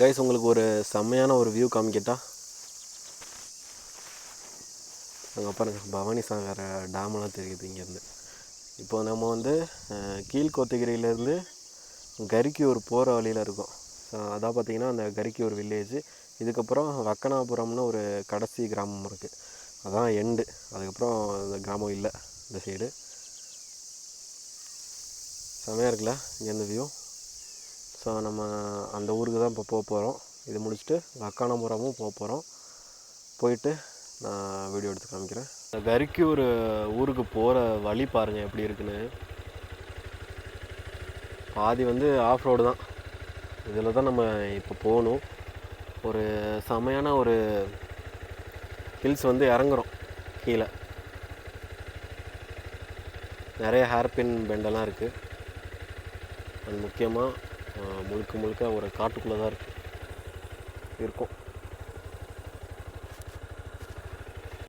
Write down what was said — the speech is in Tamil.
கைஸ் உங்களுக்கு ஒரு செம்மையான ஒரு வியூ காமிக்கட்டா? அங்கே பாருங்க, பவானி சாகர் டேமெல்லாம் தெரியுது இங்கேருந்து. இப்போ நம்ம வந்து கீழ்கோத்தகிரியிலேருந்து கரிக்கியூர் போகிற வழியில் இருக்கோம். அதான் பார்த்திங்கன்னா அந்த கரிக்கியூர் வில்லேஜ். இதுக்கப்புறம் வக்கனாபுரம்னு ஒரு கடைசி கிராமம் இருக்குது, அதான் எண்டு. அதுக்கப்புறம் இந்த கிராமம் இல்லை இந்த சைடு. செம்மையாக இருக்குல்ல இங்கேருந்து வியூ. ஸோ நம்ம அந்த ஊருக்கு தான் இப்போ போக போகிறோம். இது முடிச்சுட்டு வக்கானபுரமும் போக போகிறோம். போயிட்டு நான் வீடியோ எடுத்து காமிக்கிறேன். கரிக்கியூர் ஊருக்கு போகிற வழி பாருங்கள் எப்படி இருக்குன்னு. பாதி வந்து ஆஃப் ரோடு தான். இதில் தான் நம்ம இப்போ போகணும். ஒரு செமையான ஒரு ஹில்ஸ் வந்து இறங்குறோம் கீழே. நிறைய ஹேர்பின் பெண்டெல்லாம் இருக்குது. அது முக்கியமாக முழுக்க முழுக்க ஒரு காட்டுக்குள்ளே தான் இருக்கும்.